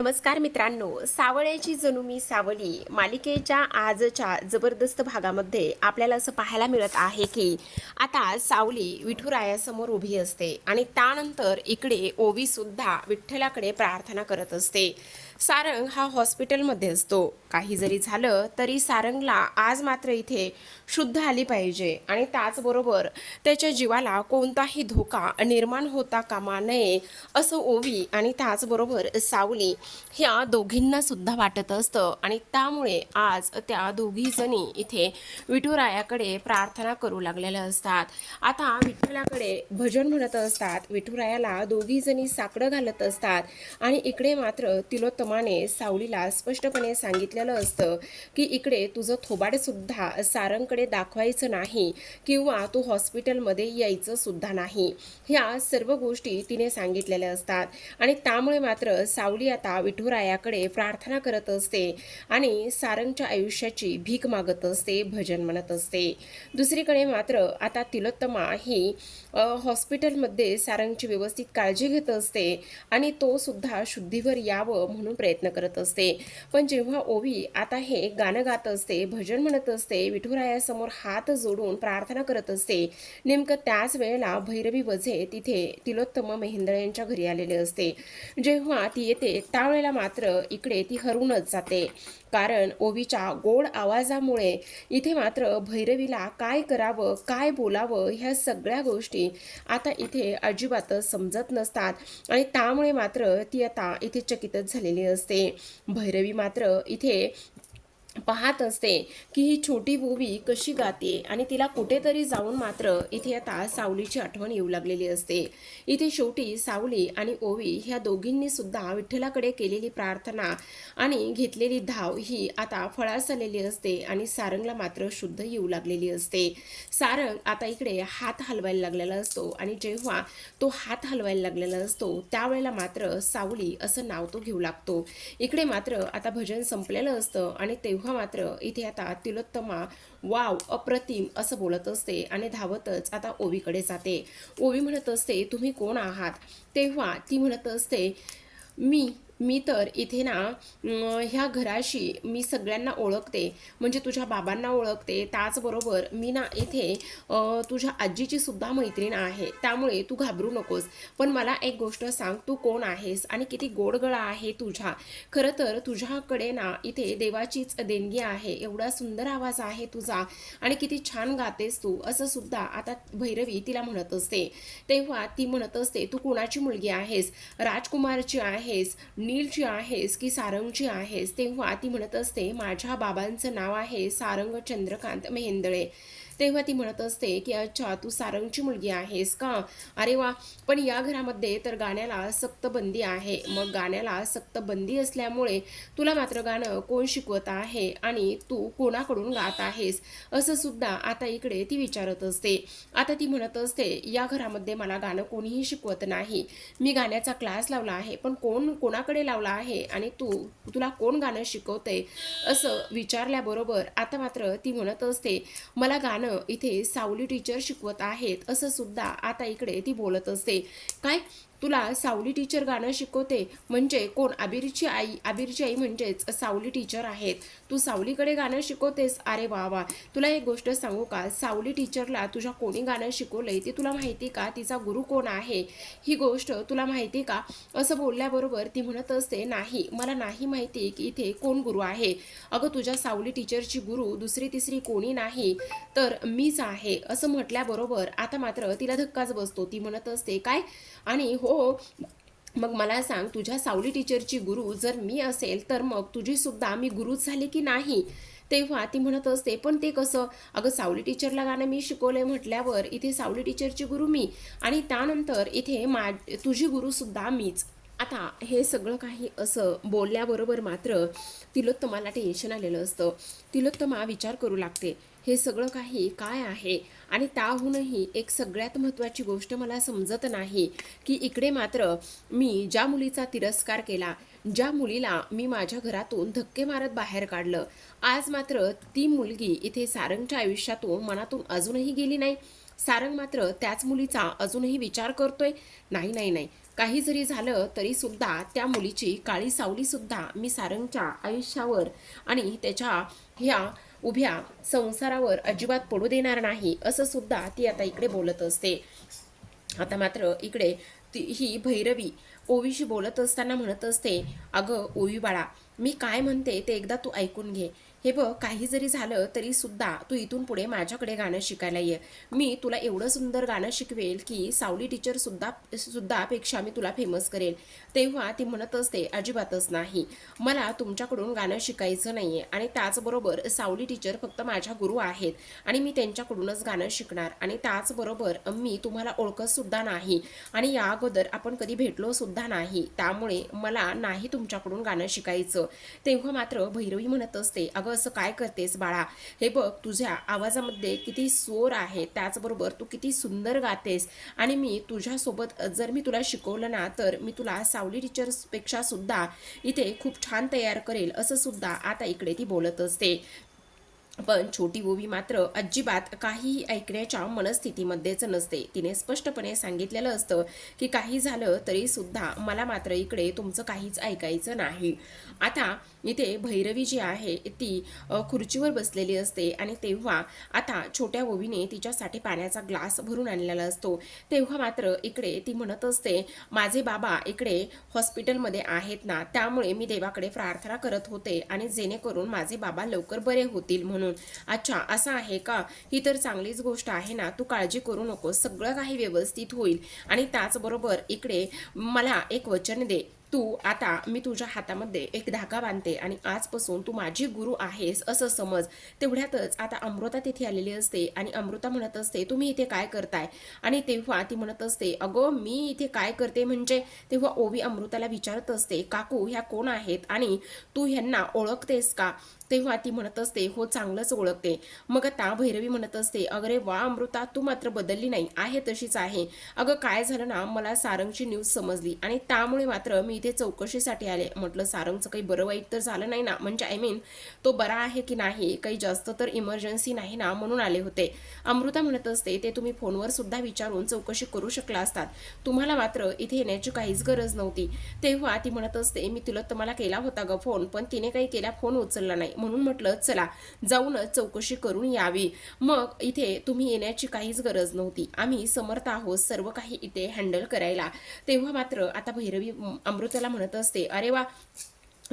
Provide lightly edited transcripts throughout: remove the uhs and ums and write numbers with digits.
नमस्कार मित्रांनो, सावळ्याची जणू मी सावली मालिकेच्या आजच्या जबरदस्त भागामध्ये आपल्याला असं पाहायला मिळत आहे की आता सावली विठुरायासमोर उभी असते आणि त्यानंतर इकडे ओवी सुद्धा विठ्ठलाकडे प्रार्थना करत असते. सारंग हा हॉस्पिटलमध्ये असतो. काही जरी झालं तरी सारंगला आज मात्र इथे शुद्ध आली पाहिजे आणि त्याचबरोबर त्याच्या जीवाला कोणताही धोका निर्माण होता कामा नये असं ओवी आणि त्याचबरोबर सावली ह्या दोघींना सुद्धा वाटत असतं आणि त्यामुळे आज त्या दोघी जणी इथे विठुरायाकडे प्रार्थना करू लागलेल्या असतात. आता विठ्ठलाकडे भजन म्हणत असतात, विठुरायाला दोघी जणी साकडं घालत असतात आणि इकडे मात्र तिलोत्तमाने सावलीला स्पष्टपणे सांगितलेलं असतं की इकडे तुझं थोबाड सुद्धा सारंगकडे दाखवायचं नाही किंवा तू हॉस्पिटलमध्ये यायचं सुद्धा नाही. ह्या सर्व गोष्टी तिने सांगितलेल्या असतात आणि त्यामुळे मात्र सावली आता विठुरायाकडे प्रार्थना करत असते आणि सारंगच्या आयुष्याची भीक मागत असते, भजन म्हणत असते. दुसरीकडे मात्र आता तिलोत्तमा ही हॉस्पिटलमध्ये सारंगची व्यवस्थित काळजी घेत असते आणि तो सुद्धा शुद्धीवर यावं म्हणून प्रयत्न करत असते. पण जेव्हा ओवी आता हे गाणं गात असते, भजन म्हणत असते, विठुरायासमोर हात जोडून प्रार्थना करत असते, नेमकं त्याच वेळेला भैरवी वझे तिथे तिलोत्तम मेहेंदळे यांच्या घरी आलेले असते. जेव्हा ती येते त्यावेळेला मात्र इकडे ती हरूनच जाते, कारण ओवीच्या गोड आवाजामुळे इथे मात्र भैरवीला काय करावं, काय बोलावं ह्या सगळ्या गोष्टी आता इथे अजिबातच समजत नसतात आणि त्यामुळे मात्र ती आता इथे चकितच झालेली असते. भैरवी मात्र इथे पाहत असते की ही छोटी ओवी कशी गाते आणि तिला कुठेतरी जाऊन मात्र इथे आता सावलीची आठवण येऊ लागलेली असते. इथे शेवटी सावली आणि ओवी ह्या दोघींनी सुद्धा विठ्ठलाकडे केलेली प्रार्थना आणि घेतलेली धाव ही आता फळास आलेली असते आणि सारंगला मात्र शुद्ध येऊ लागलेली असते. सारंग आता इकडे हात हलवायला लागलेला असतो आणि जेव्हा तो हात हलवायला लागलेला असतो त्यावेळेला मात्र सावली असं नाव तो घेऊ लागतो. इकडे मात्र आता भजन संपलेलं असतं आणि तेव्हा मात्र इथे आता तिलोत्तमा वाव अप्रतिम असं बोलत असते आणि धावतच आता ओवीकडे जाते. ओवी म्हणत असते, तुम्ही कोण आहात? तेव्हा ती म्हणत असते, मी तर इथे ना ह्या घराशी मी सगळ्यांना ओळखते, म्हणजे तुझ्या बाबांना ओळखते, त्याचबरोबर मी ना इथे तुझ्या आजीची सुद्धा मैत्रीण आहे, त्यामुळे तू घाबरू नकोस. पण मला एक गोष्ट सांग, तू कोण आहेस आणि किती गोड गळा आहे तुझा. खरं तर तुझ्याकडे ना इथे देवाचीच देणगी आहे, एवढा सुंदर आवाज आहे तुझा आणि किती छान गातेस तू, असं सुद्धा आता भैरवी तिला म्हणत असते. तेव्हा ती म्हणत असते, तू कोणाची मुलगी आहेस? राजकुमारची आहेस, नीलची आहेस की सारंगची आहेस? तेव्हा ती म्हणत असते, माझ्या बाबांचं नाव आहे सारंग चंद्रकांत मेहेंदळे. तेव्हा ती म्हणत असते की अच्छा, तू सारंगची मुलगी आहेस का? अरे वा, पण या घरामध्ये तर गाण्याला सक्त बंदी आहे. मग गाण्याला सक्त बंदी असल्यामुळे तुला मात्र गाणं कोण शिकवत आहे आणि तू कोणाकडून गात आहेस, असं सुद्धा आता इकडे ती विचारत असते. आता ती म्हणत असते, या घरामध्ये मला गाणं कोणीही शिकवत नाही. मी गाण्याचा क्लास लावला आहे, पण कोणाकडे लावला आहे आणि तुला कोण गाणं शिकवते, असं विचारल्याबरोबर आता मात्र ती म्हणत असते, मला गाणं इथे सावली टीचर शिकवत आहेत, असं सुद्धा आता इकडे ती बोलत असते. काय, तुला सावली टीचर गाणं शिकवते? म्हणजे कोण? आबिरची आई. आबिरची आई म्हणजेच सावली टीचर आहेत. तू सावलीकडे गाणं शिकवतेस? अरे वा वा. तुला एक गोष्ट सांगू का, सावली टीचरला तुझ्या कोणी गाणं शिकवलंय ते तुला माहिती का? तिचा गुरु कोण आहे ही गोष्ट तुला माहिती का? असं बोलल्याबरोबर ती म्हणत असते, नाही, मला नाही माहिती की इथे कोण गुरु आहे. अगं, तुझ्या सावली टीचरची गुरु दुसरी तिसरी कोणी नाही तर मीच आहे, असं म्हटल्याबरोबर आता मात्र तिला धक्काच बसतो. ती म्हणत असते, काय? आणि हो, मग मला सांग, तुझ्या सावली टीचरची गुरु जर मी असेल तर मग तुझी सुद्धा मी गुरुच झाली की नाही? तेव्हा ती म्हणत असते, पण ते कसं? अगं, सावली टीचरला गाणं मी शिकवलंय म्हटल्यावर इथे सावली टीचरची गुरु मी आणि त्यानंतर इथे तुझी गुरु सुद्धा मीच. आता हे सगळं काही असं बोलल्याबरोबर मात्र तिलोत्तमाला टेन्शन आलेलं असतं. तिलोत्तमा विचार करू लागते, हे सगळं काही काय आहे? आणि त्याहूनही एक सगळ्यात महत्त्वाची गोष्ट मला समजत नाही की इकडे मात्र मी ज्या मुलीचा तिरस्कार केला, ज्या मुलीला मी माझ्या घरातून धक्के मारत बाहेर काढलं, आज मात्र ती मुलगी इथे सारंगच्या आयुष्यातून मनातून अजूनही गेली नाही. सारंग मात्र त्याच मुलीचा अजूनही विचार करतोय. नाही नाही नाही, काही जरी झालं तरी सुद्धा त्या मुलीची काळी सावली सुद्धा मी सारंगच्या आयुष्यावर आणि त्याच्या ह्या उभ्या संसारावर अजिबात पडू देणार नाही, असं सुद्धा ती आता इकडे बोलत असते. आता मात्र इकडे ही भैरवी ओवीशी बोलत असताना म्हणत असते, अगं ओवी बाळा, मी काय म्हणते ते एकदा तू ऐकून घे. हे बघ, काही जरी झालं तरी सुद्धा तू इथून पुढे माझ्याकडे गाणं शिकायला ये. मी तुला एवढं सुंदर गाणं शिकवेल की सावली टीचर सुद्धा पेक्षा मी तुला फेमस करेल. तेव्हा ती म्हणत असते, अजिबातच नाही, मला तुमच्याकडून गाणं शिकायचं नाहीये आणि त्याचबरोबर सावली टीचर फक्त माझ्या गुरु आहेत आणि मी त्यांच्याकडूनच गाणं शिकणार. आणि त्याचबरोबर मी तुम्हाला ओळखत सुद्धा नाही आणि या अगोदर आपण कधी भेटलो सुद्धा नाही, त्यामुळे मला नाही तुमच्याकडून गाणं शिकायचं. तेव्हा मात्र भैरवी म्हणत असते, अगं असं काय करतेस बाळा, हे बघ तुझ्या आवाजामध्ये किती स्वर आहे, त्याचबरोबर तू किती सुंदर गातेस आणि मी तुझ्यासोबत जर मी तुला शिकवलं ना तर मी तुला सावली टीचर्सपेक्षा सुद्धा इथे खूप छान तयार करेल, असं सुद्धा आता इकडे ती बोलत असते. पण छोटी ओवी मात्र अजिबात काहीही ऐकण्याच्या मनस्थितीमध्येच नसते. तिने स्पष्टपणे सांगितलेलं असतं की काही झालं तरी सुद्धा मला मात्र इकडे तुमचं काहीच ऐकायचं नाही. आता इथे भैरवी जी आहे ती खुर्चीवर बसलेली असते आणि तेव्हा आता छोट्या ओवीने तिच्यासाठी पाण्याचा ग्लास भरून आणलेला असतो. तेव्हा मात्र इकडे ती म्हणत असते, माझे बाबा इकडे हॉस्पिटलमध्ये आहेत ना, त्यामुळे मी देवाकडे प्रार्थना करत होते आणि जेणेकरून माझे बाबा लवकर बरे होतील म्हणून. अच्छा, असं आहे का? ही तर चांगलीच गोष्ट आहे ना, तू काळजी करू नकोस, सगळं काही व्यवस्थित होईल. आणि त्याचबरोबर इकडे मला एक वचन दे, तू आता मी तुझ्या हातामध्ये एक धागा बांधते आणि आजपासून तू माझी गुरु आहेस असं समज. तेवढ्यातच आता अमृता तिथे आलेली असते आणि अमृता म्हणत असते, तुम्ही इथे काय करताय? आणि तेव्हा ती म्हणत असते, अगं मी इथे काय करते म्हणजे? तेव्हा ओवी अमृताला विचारत असते, काकू ह्या कोण आहेत आणि तू ह्यांना ओळखतेस का? तेव्हा ती म्हणत असते, हो चांगलंच ओळखते. मग आता भैरवी म्हणत असते, अगरे वा अमृता, तू मात्र बदलली नाही, आहे तशीच आहे. अगं काय झालं ना, मला सारंगची न्यूज समजली आणि त्यामुळे मात्र मी इथे चौकशीसाठी आले. म्हटलं सारंगचं काही बरं वाईट तर झालं नाही ना, म्हणजे तो बरा आहे की नाही, काही जास्त तर इमर्जन्सी नाही ना, म्हणून आले होते. अमृता म्हणत असते, ते तुम्ही फोनवर सुद्धा विचारून चौकशी करू शकला असतात, तुम्हाला मात्र इथे येण्याची काहीच गरज नव्हती. तेव्हा ती म्हणत असते, मी तुला केला होता ग फोन, पण तिने काही केला फोन उचलला नाही, म्हणून म्हटलं चला जाऊनच चौकशी करून यावी. मग इथे तुम्ही येण्याची काहीच गरज नव्हती, आम्ही समर्थ आहोत सर्व काही इथे हँडल करायला. तेव्हा मात्र आता भैरवी अमृताला म्हणत असते, अरे वा,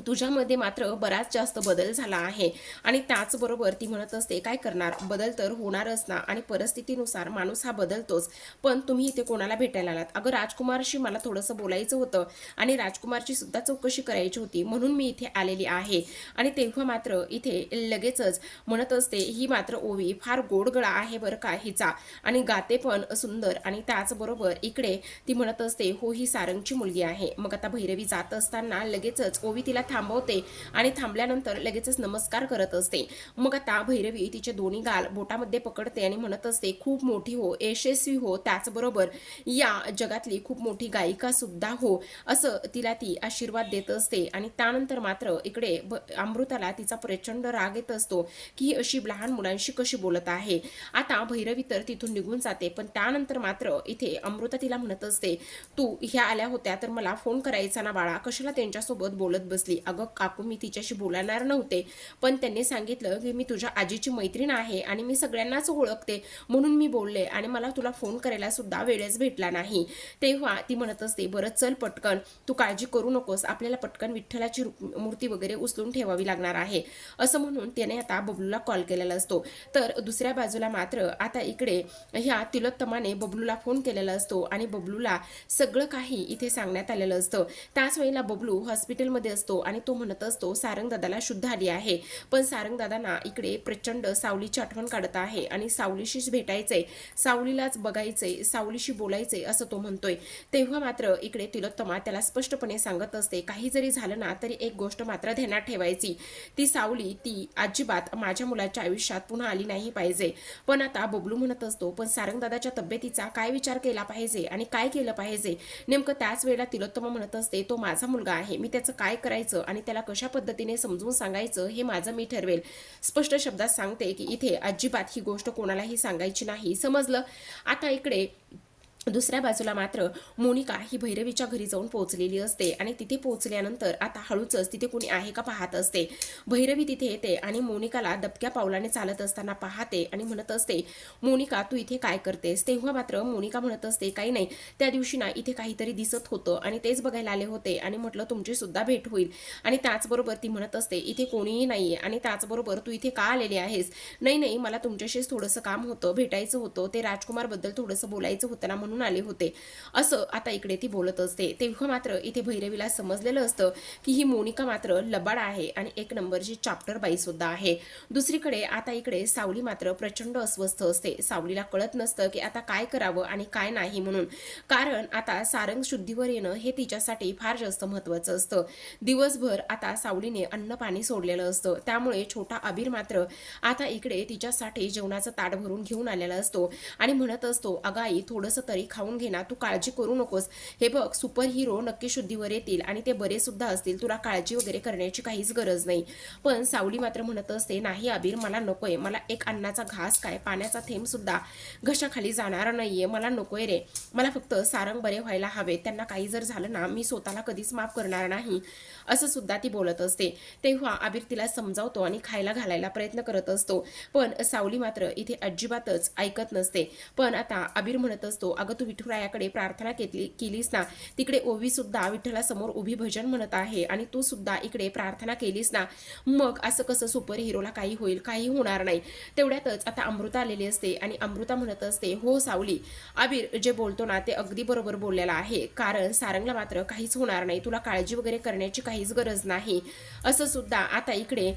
तुझ्यामध्ये मात्र बराच जास्त बदल झाला आहे. आणि त्याचबरोबर ती म्हणत असते, काय करणार, बदल तर होणारच ना, आणि परिस्थितीनुसार माणूस हा बदलतोच. पण तुम्ही इथे कोणाला भेटायला आलात? अगं राजकुमारशी मला थोडंसं बोलायचं होतं आणि राजकुमारची सुद्धा चौकशी करायची होती, म्हणून मी इथे आलेली आहे. आणि तेव्हा मात्र इथे लगेचच म्हणत असते, ही मात्र ओवी फार गोड गळा आहे बरं का हिचा, आणि गाते पण सुंदर. आणि त्याचबरोबर इकडे ती म्हणत असते, हो ही सारंगची मुलगी आहे. मग आता भैरवी जात असताना लगेचच ओवी तिला थांबवते आणि थांबल्यानंतर लगेचच नमस्कार करत असते. मग आता भैरवी तिचे दोन्ही गाल बोटामध्ये पकडते आणि म्हणत असते, खूप मोठी हो, यशस्वी हो, त्याचबरोबर या जगातली खूप मोठी गायिका सुद्धा हो, असं तिला ती आशीर्वाद देत असते. आणि त्यानंतर मात्र इकडे अमृताला तिचा प्रचंड राग येत असतो की ही अशी लहान मुलांशी कशी बोलत आहे. आता भैरवी तर तिथून निघून जाते, पण त्यानंतर मात्र इथे अमृता तिला म्हणत असते, तू ह्या आल्या होत्या तर मला फोन करायचा ना बाळा, कशाला त्यांच्यासोबत बोलत बसली? अगं काकू, मी तिच्याशी बोलणार नव्हते, पण त्यांनी सांगितलं की मी तुझ्या आजीची मैत्रीण आहे आणि मी सगळ्यांनाच ओळखते, म्हणून मी बोलले आणि मला तुला फोन करायला सुद्धा वेळच भेटला नाही. तेव्हा ती म्हणत असते, बरं चल पटकन, तू काळजी करू नकोस, आपल्याला पटकन विठ्ठलाची मूर्ती वगैरे उचलून ठेवावी लागणार आहे, असं म्हणून त्याने आता बबलूला कॉल केलेला असतो. तर दुसऱ्या बाजूला मात्र आता इकडे ह्या तिलोत्तमाने बबलूला फोन केलेला असतो आणि बबलूला सगळं काही इथे सांगण्यात आलेलं असतं. त्याच वेळेला बबलू हॉस्पिटलमध्ये असतो आणि तो म्हणत असतो, सारंग दादाला शुद्ध आली आहे, पण सारंग दादांना इकडे प्रचंड सावलीची आठवण काढत आहे आणि सावलीशीच भेटायचंय, सावलीलाच बघायचंय, सावलीशी बोलायचंय, असं तो म्हणतोय. तेव्हा मात्र इकडे तिलोत्तमा त्याला स्पष्टपणे सांगत असते, काही जरी झालं ना तरी एक गोष्ट मात्र ध्यानात ठेवायची, ती सावली ती अजिबात माझ्या मुलाच्या आयुष्यात पुन्हा आली नाही पाहिजे. पण आता बबलू म्हणत असतो, पण सारंग दादाच्या तब्येतीचा काय विचार केला पाहिजे आणि काय केलं पाहिजे? नेमकं त्याच वेळेला तिलोत्तमा म्हणत असते, तो माझा मुलगा आहे, मी त्याचं काय करायचं बोलायचं आणि त्याला कशा पद्धतीने समजून सांगायचं हे माझं मी ठरवेल. स्पष्ट शब्दात सांगते की इथे अजिबात ही गोष्ट कोणालाही सांगायची नाही, समजलं. आता इकडे दुसऱ्या बाजूला मात्र मोनिका ही भैरवीच्या घरी जाऊन पोहोचलेली असते आणि तिथे पोहोचल्यानंतर आता हळूच तिथे कोणी आहे का पाहत असते. भैरवी तिथे येते आणि मोनिकाला दबक्या पावलाने चालत असताना पाहते आणि म्हणत असते, मोनिका तू इथे काय करतेस? तेव्हा मात्र मोनिका म्हणत असते, काही नाही, त्या दिवशी ना इथे काहीतरी दिसत होतं आणि तेच बघायला आले होते आणि म्हटलं तुमची सुद्धा भेट होईल. आणि त्याचबरोबर ती म्हणत असते, इथे कोणीही नाहीये आणि त्याचबरोबर तू इथे का आलेली आहेस? नाही नाही, मला तुमच्याशीच थोडंसं काम होतं, भेटायचं होतं, ते राजकुमार बद्दल थोडंसं बोलायचं होतं ना, म्हणून आले होते, असं आता इकडे ती बोलत असते. तेव्हा मात्र इथे भैरवीला समजलेलं असतं की ही मोनिका मात्र लबाड आहे आणि एक नंबरची चाप्टर बाई सुद्धा आहे. दुसरीकडे आता इकडे सावली मात्र प्रचंड अस्वस्थ असते. सावलीला कळत नसतं की आता काय करावं आणि काय नाही म्हणून, कारण आता सारंग शुद्धीवर येणं हे तिच्यासाठी फार जास्त महत्वाचं असतं. दिवसभर आता सावलीने अन्न पाणी सोडलेलं असतं, त्यामुळे छोटा अबीर मात्र आता इकडे तिच्यासाठी जेवणाचं ताट भरून घेऊन आलेला असतो आणि म्हणत असतो, अगं आई थोडंसं तरी खाऊन घे ना, तू काळजी करू नकोस, हे बघ सुपर हिरो नक्की शुद्धीवर येतील आणि ते बरे सुद्धा असतील, तुला काळजी वगैरे करण्याची काहीच गरज नाही. पण सावली मात्र म्हणत असते, नाही अबीर मला नकोय, मला एक अन्नाचा घास काय पाण्याचा थेंब सुद्धा घशाखाली जाणार नाहीये, मला नकोय रे, मला फक्त सारंग बरे व्हायला हवे, त्यांना काही जर झालं ना मी स्वतःला कधीच माफ करणार नाही, असं सुद्धा ती बोलत असते. तेव्हा अबीर तिला समजावतो आणि खायला घालायला प्रयत्न करत असतो, पण सावली मात्र इथे अजिबातच ऐकत नसते. पण आता अबीर म्हणत असतो, अगं तू विठुरायाकडे प्रार्थना केलीस ना, तिकडे ओवी सुद्धा विठ्ठलासमोर उभी भजन म्हणत आहे आणि तू सुद्धा इकडे प्रार्थना केलीस ना, मग असं कसं सुपर हिरोला काही होईल? काही होणार नाही. तेवढ्यातच आता अमृता आलेली असते आणि अमृता म्हणत असते, हो सावली, अबीर जे बोलतो ना ते अगदी बरोबर बोललेला आहे, कारण सारंगला मात्र काहीच होणार नाही, तुला काळजी वगैरे करण्याची काहीच गरज नाही, असं सुद्धा आता इकडे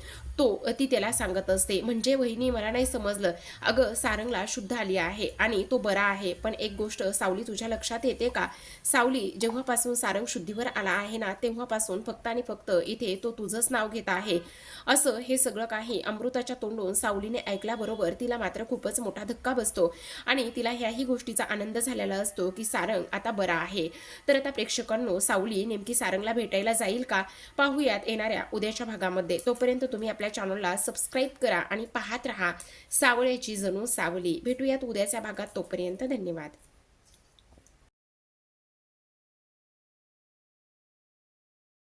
ती त्याला सांगत असते. म्हणजे वहिनी मला नाही समजलं, अगं सारंगला शुद्ध आली आहे आणि तो बरा आहे, पण एक गोष्ट सावली तुझ्या लक्षात येते का? सावली, जेव्हापासून सारंग शुद्धीवर आला आहे ना तेव्हापासून फक्त आणि फक्त इथे तो तुझंच नाव घेत आहे, असं हे सगळं काही अमृताच्या तोंडून सावलीने ऐकल्याबरोबर तिला मात्र खूपच मोठा धक्का बसतो आणि तिला ह्याही गोष्टीचा आनंद झालेला असतो की सारंग आता बरा आहे. तर आता प्रेक्षकांनो, सावली नेमकी सारंगला भेटायला जाईल का? पाहूयात येणाऱ्या उद्याच्या भागामध्ये. तोपर्यंत तुम्ही आपल्या चॅनलला सबस्क्राईब करा आणि पाहत रहा सावळ्याची जणू सावली. भेटूयात उद्याच्या भागात, तोपर्यंत धन्यवाद.